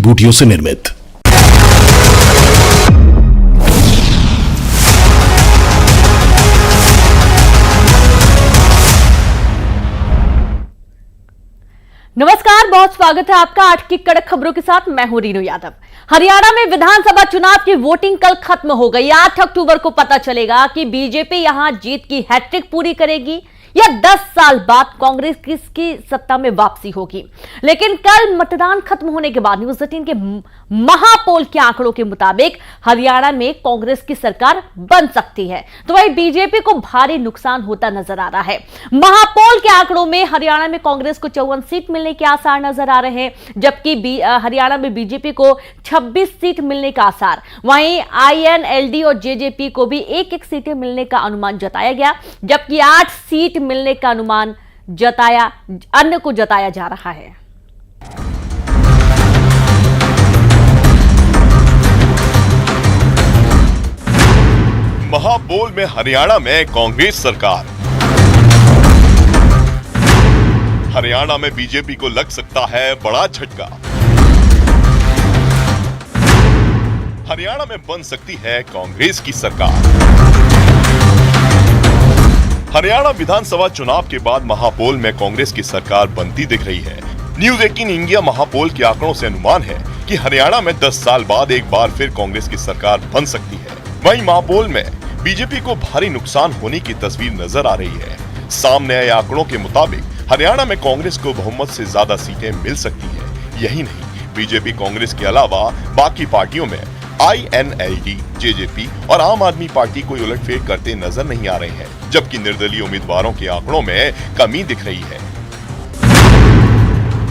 बूटियों से निर्मित। नमस्कार, बहुत स्वागत है आपका आज की कड़क खबरों के साथ। मैं हूं रीनू यादव। हरियाणा में विधानसभा चुनाव की वोटिंग कल खत्म हो गई। 8 अक्टूबर को पता चलेगा कि बीजेपी यहां जीत की हैट्रिक पूरी करेगी या 10 साल बाद कांग्रेस किसकी सत्ता में वापसी होगी। लेकिन कल मतदान खत्म होने के बाद न्यूज 18 के महापोल के आंकड़ों के मुताबिक हरियाणा में कांग्रेस की सरकार बन सकती है, तो वही बीजेपी को भारी नुकसान होता नजर आ रहा है। महापोल के आंकड़ों में हरियाणा में कांग्रेस को 54 सीट मिलने के आसार नजर आ रहे हैं, जबकि हरियाणा में बीजेपी को 26 सीट मिलने का आसार। वहीं INLD और जेजेपी को भी एक-एक सीटें मिलने का अनुमान जताया गया, जबकि 8 सीट मिलने का अनुमान अन्य को जताया जा रहा है। महापोल में हरियाणा में कांग्रेस सरकार। हरियाणा में बीजेपी को लग सकता है बड़ा झटका। हरियाणा में बन सकती है कांग्रेस की सरकार। हरियाणा विधानसभा चुनाव के बाद महापोल में कांग्रेस की सरकार बनती दिख रही है। न्यूज 18 इंडिया महापोल के आंकड़ों से अनुमान है कि हरियाणा में 10 साल बाद एक बार फिर कांग्रेस की सरकार बन सकती है। वहीं महापोल में बीजेपी को भारी नुकसान होने की तस्वीर नजर आ रही है। सामने आए आंकड़ों के मुताबिक हरियाणा में कांग्रेस को बहुमत से ज्यादा सीटें मिल सकती है। यही नहीं, बीजेपी कांग्रेस के अलावा बाकी पार्टियों में INLD, जेजेपी और आम आदमी पार्टी कोई उलटफेर करते नजर नहीं आ रहे हैं, जबकि निर्दलीय उम्मीदवारों के आंकड़ों में कमी दिख रही है।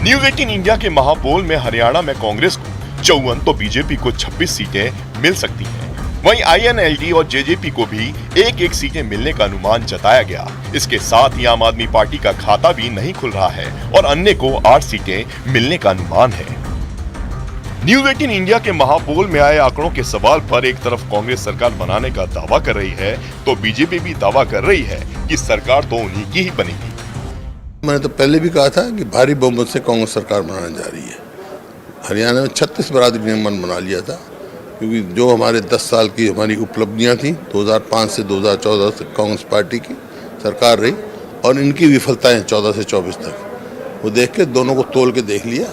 न्यूज 18 इंडिया के महापोल में हरियाणा में कांग्रेस को 54 तो बीजेपी को 26 सीटें मिल सकती हैं। वहीं INLD और जेजेपी को भी एक-एक सीटें मिलने का अनुमान जताया गया। इसके साथ ही आम आदमी पार्टी का खाता भी नहीं खुल रहा है और अन्य को 8 सीटें मिलने का अनुमान है। न्यूज 18 इंडिया के महापोल में आए आंकड़ों के सवाल पर एक तरफ कांग्रेस सरकार बनाने का दावा कर रही है, तो बीजेपी भी दावा कर रही है कि सरकार तो उन्हीं की ही बनेगी। मैंने तो पहले भी कहा था कि भारी बहुमत से कांग्रेस सरकार बनाने जा रही है। हरियाणा में 36 बरादरी ने मन बना लिया था, क्योंकि जो हमारे 10 साल की हमारी उपलब्धियां थी, 2005 से 2014 तक कांग्रेस पार्टी की सरकार रही और इनकी विफलताएं 14 से 24 तक, वो देख के दोनों को तोल के देख लिया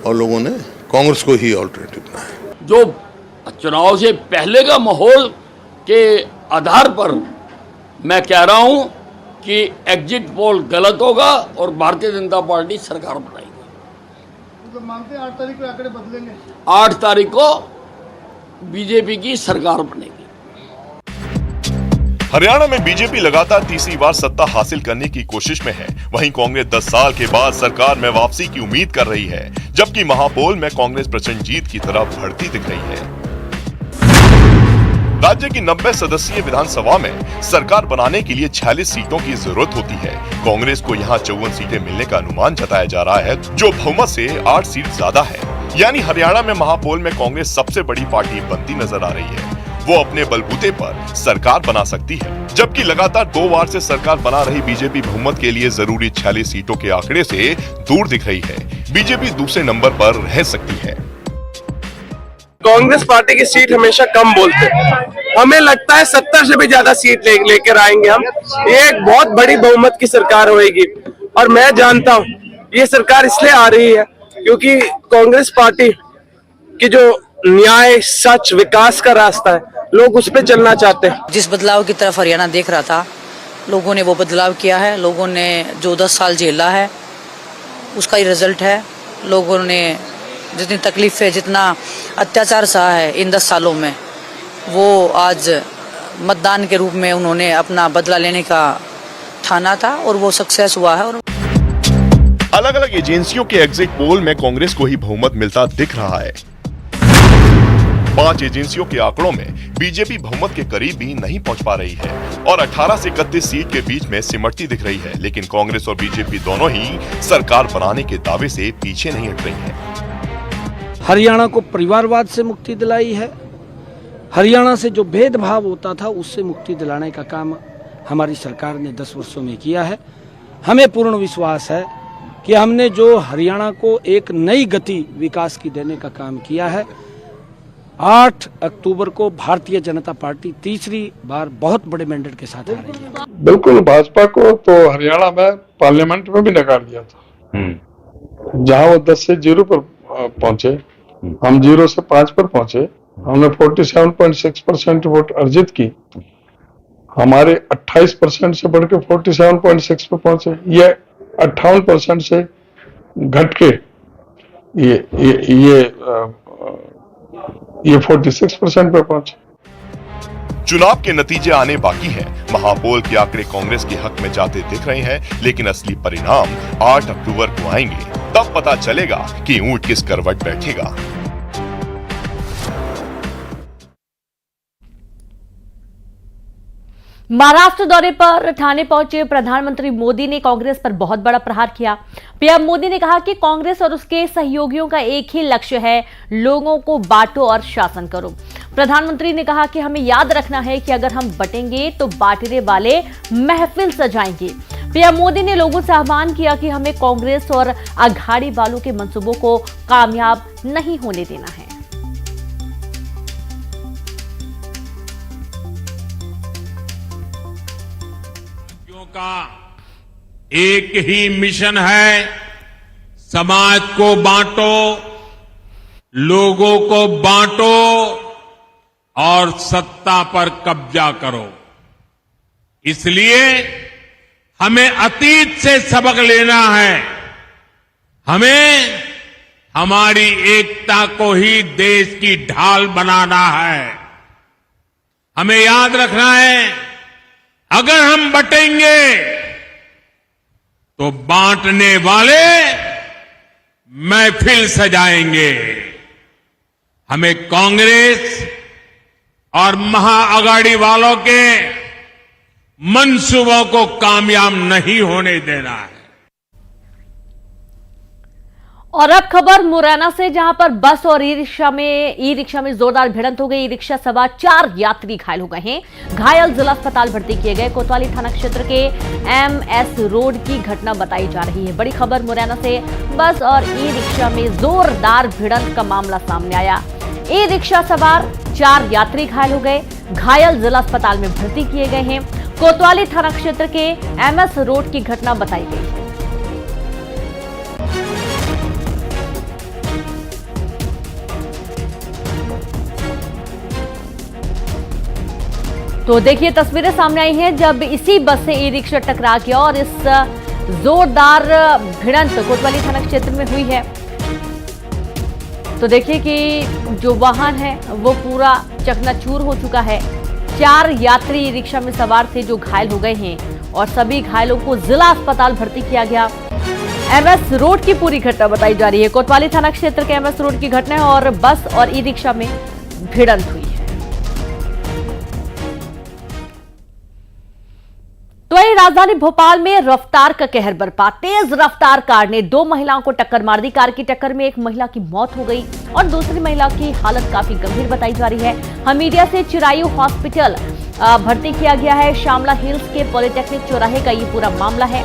और लोगों ने कांग्रेस को ही ऑल्टरनेटिव बनाया। जो चुनाव से पहले का माहौल के आधार पर मैं कह रहा हूं कि एग्जिट पोल गलत होगा और भारतीय जनता पार्टी सरकार बनाएगी। तो मानते हैं 8 तारीख को आंकड़े बदलेंगे। 8 तारीख को बीजेपी की सरकार बनेगी। हरियाणा में बीजेपी लगातार तीसरी बार सत्ता हासिल करने की कोशिश में है। वहीं कांग्रेस 10 साल के बाद सरकार में वापसी की उम्मीद कर रही है, जबकि महापोल में कांग्रेस प्रचंड जीत की तरफ बढ़ती दिख रही है। राज्य की 90 सदस्यीय विधानसभा में सरकार बनाने के लिए 46 सीटों की जरूरत होती है। कांग्रेस को यहां 54 सीटें मिलने का अनुमान जताया जा रहा है, जो बहुमत से 8 सीट ज्यादा है। यानी हरियाणा में महापोल में कांग्रेस सबसे बड़ी पार्टी बनती नजर आ रही है। वो अपने बलबूते पर सरकार बना सकती है, जबकि लगातार 2 बार से सरकार बना रही बीजेपी बहुमत के लिए जरूरी 46 सीटों के आंकड़े से दूर दिख रही है। बीजेपी दूसरे नंबर पर रह सकती है। कांग्रेस पार्टी की सीट हमेशा कम बोलते हैं, हमें लगता है 70 से भी ज्यादा सीट लेकर आएंगे हम। ये एक बहुत बड़ी बहुमत की सरकार होगी और मैं जानता हूँ ये सरकार इसलिए आ रही है क्योंकि कांग्रेस पार्टी की जो न्याय, सच, विकास का रास्ता है, लोग उस पे चलना चाहते हैं। जिस बदलाव की तरफ हरियाणा देख रहा था, लोगों ने वो बदलाव किया है। लोगों ने जो 10 साल झेला है उसका ही रिजल्ट है। लोगों ने जितनी तकलीफें, जितना अत्याचार सहा है इन 10 सालों में, वो आज मतदान के रूप में उन्होंने अपना बदला लेने का ठाना था और वो सक्सेस हुआ है। और अलग अलग एजेंसियों के एग्जिट पोल में कांग्रेस को ही बहुमत मिलता दिख रहा है। 5 एजेंसियों के आंकड़ों में बीजेपी बहुमत के करीब भी नहीं पहुंच पा रही है और 18 से 31 सीट के बीच में सिमटती दिख रही है। लेकिन कांग्रेस और बीजेपी दोनों ही सरकार बनाने के दावे से पीछे नहीं हट रही है। हरियाणा को परिवारवाद से मुक्ति दिलाई है। हरियाणा से जो भेदभाव होता था उससे मुक्ति दिलाने का काम हमारी सरकार ने 10 वर्षों में किया है। हमें पूर्ण विश्वास है कि हमने जो हरियाणा को एक नई गति विकास की देने का काम किया है। 8 अक्टूबर को भारतीय जनता पार्टी तीसरी बार बहुत बड़े मैंडेट के साथ आ रही है। बिल्कुल, भाजपा को तो हरियाणा में पार्लियामेंट में भी नकार दिया था, जहां वो 10 से 0 पर पहुंचे, हम 0 से 5 पर पहुंचे। हमने 47.6% वोट अर्जित की, हमारे 28% से बढ़ के 47.6 पर पहुंचे। ये 58% से घट के ये 46% पे पहुंचे। चुनाव के नतीजे आने बाकी हैं। महापोल के आंकड़े कांग्रेस के हक में जाते दिख रहे हैं, लेकिन असली परिणाम 8 अक्टूबर को आएंगे। तब पता चलेगा कि ऊंट किस करवट बैठेगा। महाराष्ट्र दौरे पर ठाणे पहुंचे प्रधानमंत्री मोदी ने कांग्रेस पर बहुत बड़ा प्रहार किया। पीएम मोदी ने कहा कि कांग्रेस और उसके सहयोगियों का एक ही लक्ष्य है, लोगों को बांटो और शासन करो। प्रधानमंत्री ने कहा कि हमें याद रखना है कि अगर हम बटेंगे तो बांटने वाले महफिल सजाएंगे। पीएम मोदी ने लोगों से आह्वान किया कि हमें कांग्रेस और अघाड़ी वालों के मंसूबों को कामयाब नहीं होने देना है। का एक ही मिशन है, समाज को बांटो, लोगों को बांटो और सत्ता पर कब्जा करो। इसलिए हमें अतीत से सबक लेना है। हमें हमारी एकता को ही देश की ढाल बनाना है। हमें याद रखना है, अगर हम बटेंगे तो बांटने वाले महफिल सजाएंगे। हमें कांग्रेस और महाअघाड़ी वालों के मंसूबों को कामयाब नहीं होने देना है। और अब खबर मुरैना से, जहां पर बस और ई रिक्शा में जोरदार भिड़ंत हो गई। ई रिक्शा सवार 4 यात्री घायल हो गए हैं। घायल जिला अस्पताल भर्ती किए गए। कोतवाली थाना क्षेत्र के MS रोड की घटना बताई जा रही है। बड़ी खबर मुरैना से, बस और ई रिक्शा में जोरदार भिड़ंत का मामला सामने आया। ई रिक्शा सवार 4 यात्री घायल हो गए। घायल जिला अस्पताल में भर्ती किए गए हैं। कोतवाली थाना क्षेत्र के MS रोड की घटना बताई गई है। तो देखिए, तस्वीरें सामने आई हैं जब इसी बस से ई रिक्शा टकरा गया और इस जोरदार भिड़ंत कोतवाली थाना क्षेत्र में हुई है। तो देखिए कि जो वाहन है वो पूरा चकनाचूर हो चुका है। 4 यात्री ई रिक्शा में सवार थे जो घायल हो गए हैं और सभी घायलों को जिला अस्पताल भर्ती किया गया। MS रोड की पूरी घटना बताई जा रही है। कोतवाली थाना क्षेत्र के MS रोड की घटना है और बस और ई रिक्शा में भिड़ंत हुई है। तो वहीं राजधानी भोपाल में रफ्तार का कहर बरपा। तेज रफ्तार कार ने 2 महिलाओं को टक्कर मार दी। कार की टक्कर में एक महिला की मौत हो गई और दूसरी महिला की हालत काफी गंभीर बताई जा रही है। हमीदिया से चिरायू हॉस्पिटल भर्ती किया गया है। श्यामला हिल्स के पॉलिटेक्निक चौराहे का ये पूरा मामला है।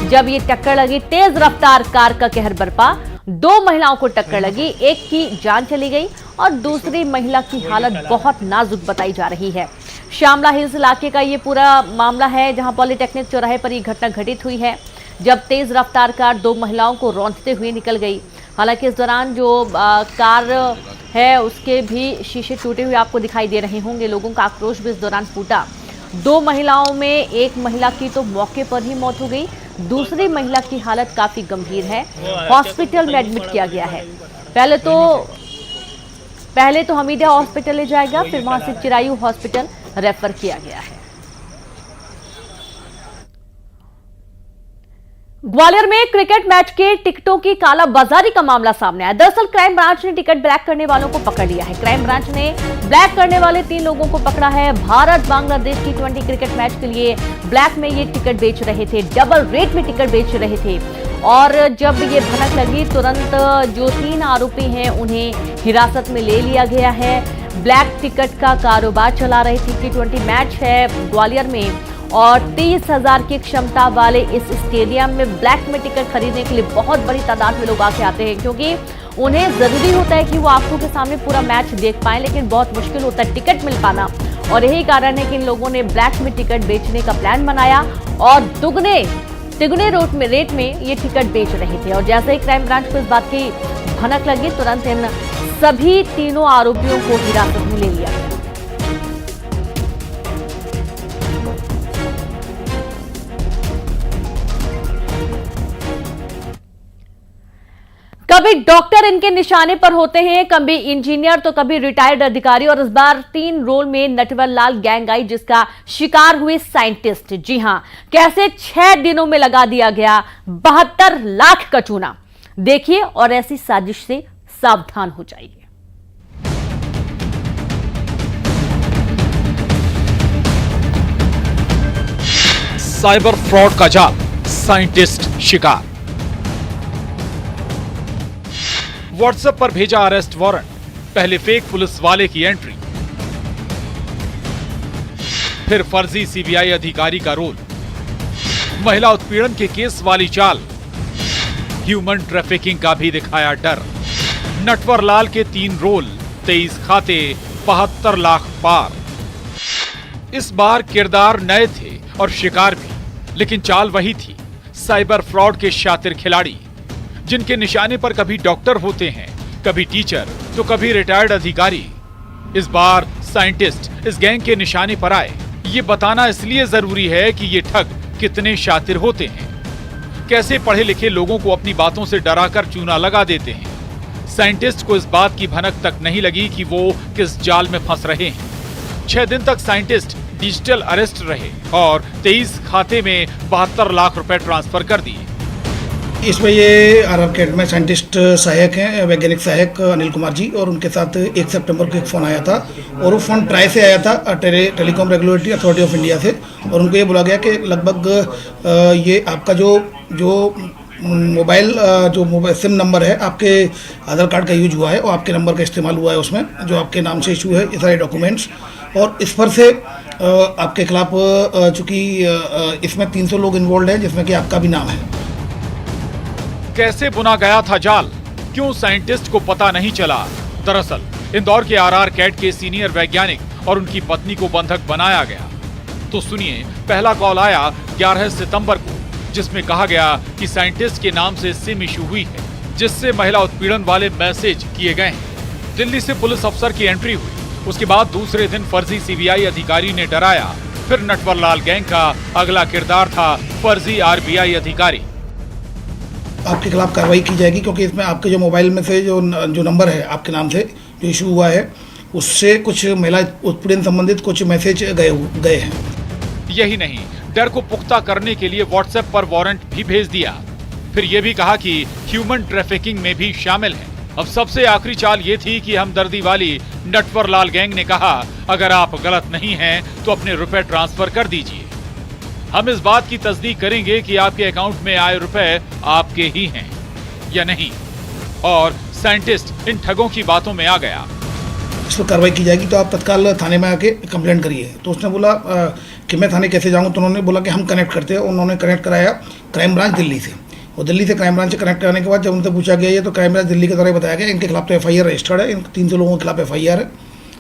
जब ये टक्कर लगी, तेज रफ्तार कार का कहर बरपा। 2 महिलाओं को टक्कर लगी, एक की जान चली गई और दूसरी महिला की हालत बहुत नाजुक बताई जा रही है। श्यामला हिल्स इलाके का ये पूरा मामला है, जहां पॉलिटेक्निक चौराहे पर यह घटना घटित हुई है, जब तेज रफ्तार कार 2 महिलाओं को रौंदते हुए निकल गई। हालांकि इस दौरान जो कार है उसके भी शीशे टूटे हुए आपको दिखाई दे रहे होंगे। लोगों का आक्रोश भी इस दौरान फूटा। 2 महिलाओं में एक महिला की तो मौके पर ही मौत हो गई, दूसरी महिला की हालत काफी गंभीर है, हॉस्पिटल में एडमिट किया गया है। पहले तो हमीदिया हॉस्पिटल ले जाएगा, फिर वहां से चिरायू हॉस्पिटल रेफर किया गया है। ग्वालियर में क्रिकेट मैच के टिकटों की कालाबाजारी का मामला सामने आया। दरअसल क्राइम ब्रांच ने टिकट ब्लैक करने वालों को पकड़ लिया है। क्राइम ब्रांच ने ब्लैक करने वाले 3 लोगों को पकड़ा है। Bharat Bangladesh T20 cricket match के लिए ब्लैक में ये टिकट बेच रहे थे, डबल रेट में टिकट बेच रहे थे। और जब ये भनक लगी, तुरंत जो 3 आरोपी हैं उन्हें हिरासत में ले लिया गया है। ब्लैक टिकट का कारोबार चला रहे थे। T20 मैच है ग्वालियर में और 30,000 की क्षमता वाले इस स्टेडियम में ब्लैक में टिकट खरीदने के लिए बहुत बड़ी तादाद में लोग आके आते हैं, क्योंकि उन्हें जरूरी होता है कि वो आंखों के सामने पूरा मैच देख पाएं, लेकिन बहुत मुश्किल होता है टिकट मिल पाना। और यही कारण है कि इन लोगों ने ब्लैक में टिकट बेचने का प्लान बनाया और दुगने रेट में ये टिकट बेच रहे थे। और जैसे ही क्राइम ब्रांच को इस बात की भनक लगी, तुरंत इन सभी तीनों आरोपियों को हिरासत में ले लिया गया। कभी डॉक्टर इनके निशाने पर होते हैं, कभी इंजीनियर तो कभी रिटायर्ड अधिकारी, और इस बार 3 रोल में नटवर लाल गैंग आई, जिसका शिकार हुए साइंटिस्ट। जी हां, कैसे 6 दिनों में लगा दिया गया 72 लाख का चूना। देखिए और ऐसी साजिश से सावधान हो जाइए। साइबर फ्रॉड का जाल, साइंटिस्ट शिकार। व्हाट्सएप पर भेजा अरेस्ट वारंट, पहले फेक पुलिस वाले की एंट्री, फिर फर्जी सीबीआई अधिकारी का रोल, महिला उत्पीड़न के केस वाली चाल, ह्यूमन ट्रैफिकिंग का भी दिखाया डर। नटवर लाल के 3 रोल, 23 खाते, 72 लाख पार। इस बार किरदार नए थे और शिकार भी, लेकिन चाल वही थी। साइबर फ्रॉड के शातिर खिलाड़ी, जिनके निशाने पर कभी डॉक्टर होते हैं, कभी टीचर, तो कभी रिटायर्ड अधिकारी। इस बार साइंटिस्ट इस गैंग के निशाने पर आए। ये बताना इसलिए जरूरी है कि ये ठग कितने शातिर होते हैं, कैसे पढ़े लिखे लोगों को अपनी बातों से डराकर चूना लगा देते हैं। साइंटिस्ट को इस बात की भनक तक नहीं लगी कि वो किस जाल में फंस रहे हैं। 6 दिन तक साइंटिस्ट डिजिटल अरेस्ट रहे और 23 खाते में 72 लाख रुपए ट्रांसफर कर दिए। इसमें ये आरआर में साइंटिस्ट सहायक हैं, वैज्ञानिक सहायक अनिल कुमार जी, और उनके साथ 1 सितंबर को एक फ़ोन आया था, और वो फ़ोन ट्राई से आया था, telecom regulatory authority of India से। और उनको ये बोला गया कि लगभग ये आपका जो मोबाइल सिम नंबर है, आपके आधार कार्ड का यूज हुआ है और आपके नंबर का इस्तेमाल हुआ है उसमें, जो आपके नाम से इशू है, ये सारे डॉक्यूमेंट्स। और इस पर से आपके खिलाफ चूँकि इसमें 300 लोग इन्वॉल्व हैं, जिसमें कि आपका भी नाम है। कैसे बुना गया था जाल, क्यों साइंटिस्ट को पता नहीं चला? दरअसल इंदौर के आरआर कैट के सीनियर वैज्ञानिक और उनकी पत्नी को बंधक बनाया गया। तो सुनिए, पहला कॉल आया 11 सितंबर को, जिसमें कहा गया कि साइंटिस्ट के नाम से सिम इशू हुई है, जिससे महिला उत्पीड़न वाले मैसेज किए गए हैं। दिल्ली से पुलिस अफसर की एंट्री हुई। उसके बाद दूसरे दिन फर्जी सीबीआई अधिकारी ने डराया। फिर नटवर लाल गैंग का अगला किरदार था फर्जी आरबीआई अधिकारी। आपके खिलाफ कार्रवाई की जाएगी, क्योंकि इसमें आपके जो मोबाइल में से जो नंबर है आपके नाम से जो इशू हुआ है, उससे कुछ महिला उत्पीड़न संबंधित कुछ मैसेज गए हैं। यही नहीं, डर को पुख्ता करने के लिए व्हाट्सएप पर वारंट भी भेज दिया। फिर यह भी कहा कि ह्यूमन ट्रैफिकिंग में भी शामिल है। अब सबसे आखिरी चाल ये थी कि हमदर्दी वाली नटवर लाल गैंग ने कहा, अगर आप गलत नहीं हैं तो अपने रुपए ट्रांसफर कर दीजिए। हम इस बात की तस्दीक करेंगे कि आपके अकाउंट में आए रुपए आपके ही हैं या नहीं। और साइंटिस्ट इन ठगों की बातों में आ गया। इस पर कार्रवाई की जाएगी, तो आप तत्काल थाने में आके कंप्लेंट करिए। तो उसने बोला कि मैं थाने कैसे जाऊँ? तो उन्होंने बोला कि हम कनेक्ट करते हैं। उन्होंने कनेक्ट कराया क्राइम ब्रांच दिल्ली से, और दिल्ली से क्राइम ब्रांच से कनेक्ट कराने के बाद जब उनसे पूछा गया, तो क्राइम ब्रांच दिल्ली के द्वारा बताया गया इनके खिलाफ तो FIR रजिस्टर्ड है, इन 300 लोगों के खिलाफ FIR है,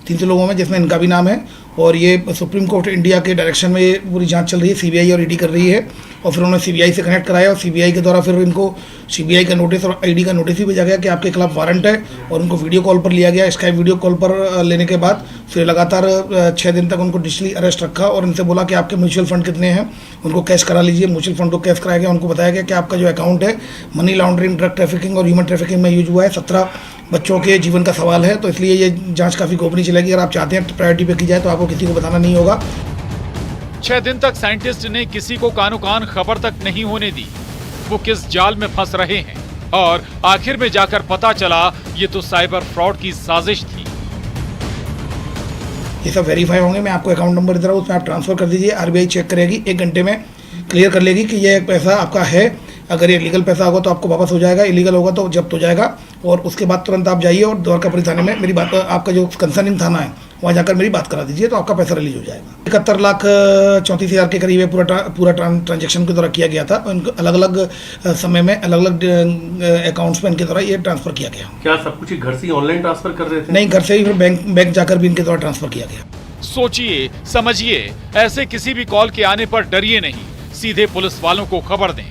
300 लोगों में, जिसमें इनका भी नाम है। और ये सुप्रीम कोर्ट इंडिया के डायरेक्शन में ये पूरी जांच चल रही है, CBI और ED कर रही है। और फिर उन्होंने CBI से कनेक्ट कराया, और CBI के द्वारा फिर इनको CBI का नोटिस और ED का नोटिस भी भेजा गया कि आपके खिलाफ वारंट है। और उनको वीडियो कॉल पर लिया गया। स्काइप वीडियो कॉल पर लेने के बाद फिर लगातार 6 दिन तक उनको डिजिटली अरेस्ट रखा, और इनसे बोला कि आपके म्यूचुअल फंड कितने हैं, उनको कैश करा लीजिए। म्यूचुअल फंड को कैश कराया गया। उनको बताया गया कि आपका जो अकाउंट है मनी लॉन्ड्रिंग, ड्रग ट्रैफिकिंग और ह्यूमन ट्रैफिकिंग में यूज हुआ है। 17 बच्चों के जीवन का सवाल है, तो इसलिए ये जांच काफ़ी गोपनीय चलेगी। अगर आप चाहते हैं प्रायोरिटी पे की जाए तो आपको किसी को बताना नहीं होगा। 6 दिन तक साइंटिस्ट ने किसी को कानो कान खबर तक नहीं होने दी वो किस जाल में फंस रहे हैं, और आखिर में जाकर पता चला ये तो साइबर फ्रॉड की साजिश थी। ये सब वेरीफाई होंगे। मैं आपको अकाउंट नंबर दे रहा हूँ, उसमें आप ट्रांसफर कर दीजिए। RBI चेक करेगी, 1 घंटे में क्लियर कर लेगी कि ये पैसा आपका है। अगर ये लीगल पैसा होगा तो आपको वापस हो जाएगा, इलीगल होगा तो जब्त हो जाएगा। और उसके बाद तुरंत आप जाइए और द्वारकापुरी थाने में मेरी बात, आपका जो कंसर्निंग थाना है वहाँ जाकर मेरी बात करा दीजिए तो आपका पैसा रिलीज हो जाएगा। 71,34,000 के करीब पूरा ट्रांजेक्शन के द्वारा किया गया था। इनको अलग अलग समय में अलग अलग अकाउंट्स में इनके द्वारा ये ट्रांसफर किया गया। क्या सब कुछ घर से ऑनलाइन ट्रांसफर कर रहे थे? नहीं, घर से ही फिर बैंक जाकर भी इनके द्वारा ट्रांसफर किया गया। सोचिए, समझिए, ऐसे किसी भी कॉल के आने पर डरिए नहीं, सीधे पुलिस वालों को खबर दें।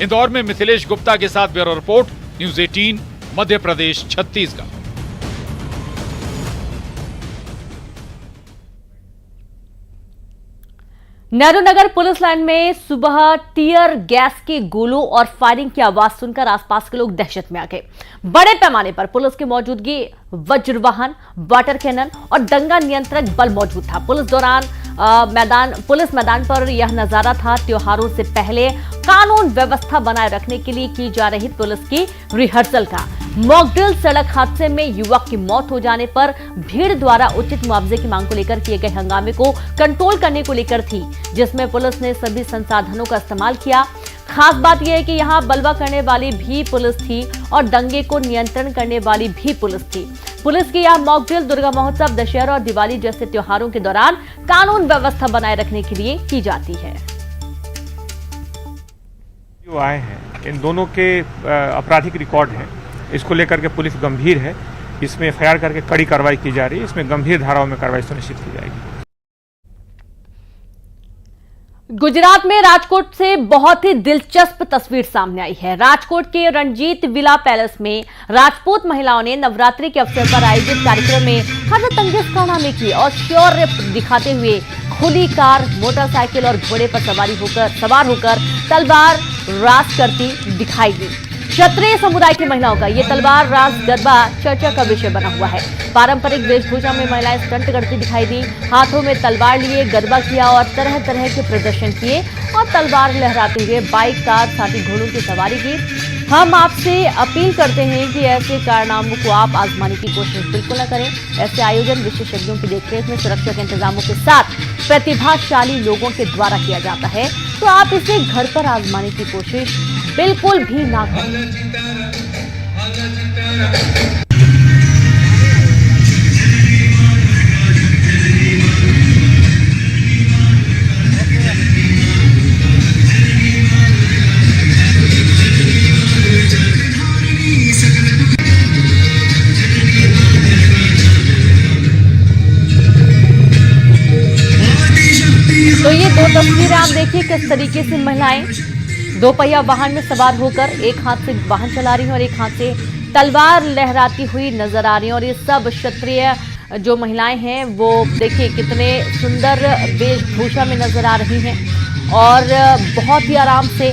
इंदौर में मिथिलेश गुप्ता के साथ bureau report, news 18, Madhya Pradesh, Chhattisgarh. Nehru Nagar police line में सुबह टीयर गैस के गोलों और फायरिंग की आवाज सुनकर आसपास के लोग दहशत में आ गए। बड़े पैमाने पर पुलिस की मौजूदगी, वज्र वाहन, वाटर कैनन और दंगा नियंत्रक बल मौजूद था। पुलिस मैदान पर यह नजारा था त्योहारों से पहले कानून व्यवस्था बनाए रखने के लिए की जा रही पुलिस की रिहर्सल का। मॉकड्रिल सड़क हादसे में युवक की मौत हो जाने पर भीड़ द्वारा उचित मुआवजे की मांग को लेकर किए गए हंगामे को कंट्रोल करने को लेकर थी, जिसमें पुलिस ने सभी संसाधनों का इस्तेमाल किया। खास बात यह है कि यहां बलवा करने वाली भी पुलिस थी और दंगे को नियंत्रण करने वाली भी पुलिस थी। पुलिस की यह मॉकड्रिल दुर्गा महोत्सव, दशहरा और दिवाली जैसे त्योहारों के दौरान कानून व्यवस्था बनाए रखने के लिए की जाती है। जो आए हैं इन दोनों के आपराधिक रिकॉर्ड है, इसको लेकर के पुलिस गंभीर है। इसमें एफआईआर करके कड़ी कार्रवाई की जा रही है। इसमें गंभीर धाराओं में कार्रवाई सुनिश्चित की जाएगी। गुजरात में राजकोट से बहुत ही दिलचस्प तस्वीर सामने आई है। राजकोट के रणजीत विला पैलेस में राजपूत महिलाओं ने नवरात्रि के अवसर पर आयोजित कार्यक्रम में हरतंगेज कारनामे किए और शौर्य दिखाते हुए खुली कार, मोटरसाइकिल और घोड़े पर सवार होकर तलवार राज करती दिखाई दी। क्षत्रिय समुदाय की महिलाओं का ये तलवार राज गरबा चर्चा का विषय बना हुआ है। पारंपरिक वेशभूषा में महिलाएं स्टंट करती दिखाई दी, हाथों में तलवार लिए गरबा किया और तरह तरह के प्रदर्शन किए और तलवार लहराते हुए बाइक, कार, साथ ही घोड़ों की सवारी की। हम आपसे अपील करते हैं कि ऐसे कारनामों को आप आजमाने की कोशिश बिल्कुल न करें। ऐसे आयोजन विशेषज्ञों की देखरेख में सुरक्षा के इंतजामों के साथ प्रतिभाशाली लोगों के द्वारा किया जाता है, तो आप इसे घर पर आजमाने की कोशिश बिल्कुल भी ना करें। तो ये दो तस्वीरें आप देखिए किस तरीके से महिलाएं दो पहिया वाहन में सवार होकर एक हाथ से वाहन चला रही हैं और एक हाथ से तलवार लहराती हुई नजर आ रही हैं। और ये सब क्षत्रिय जो महिलाएं हैं वो देखिए कितने सुंदर वेशभूषा में नजर आ रही हैं और बहुत ही आराम से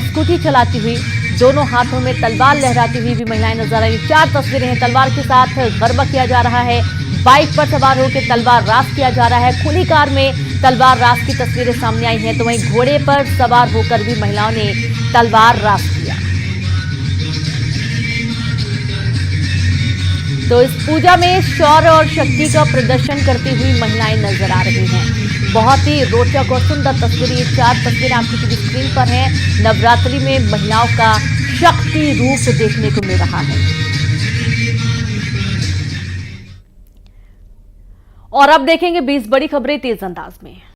स्कूटी चलाती हुई, दोनों हाथों में तलवार लहराती हुई भी महिलाएं नजर आ रही। 4 तस्वीरें हैं। तलवार के साथ गरबा किया जा रहा है, बाइक पर सवार होकर तलवार रास किया जा रहा है, खुली कार में तलवार रास की तस्वीरें सामने आई हैं, तो वहीं घोड़े पर सवार होकर भी महिलाओं ने तलवार रास किया। तो इस पूजा में शौर्य और शक्ति का प्रदर्शन करती हुई महिलाएं नजर आ रही हैं। बहुत ही रोचक और सुंदर तस्वीरें, ये 4 तस्वीरें आपकी टीवी स्क्रीन पर हैं। नवरात्रि में महिलाओं का शक्ति रूप देखने को मिल रहा है। और अब देखेंगे 20 बड़ी खबरें तेज अंदाज में।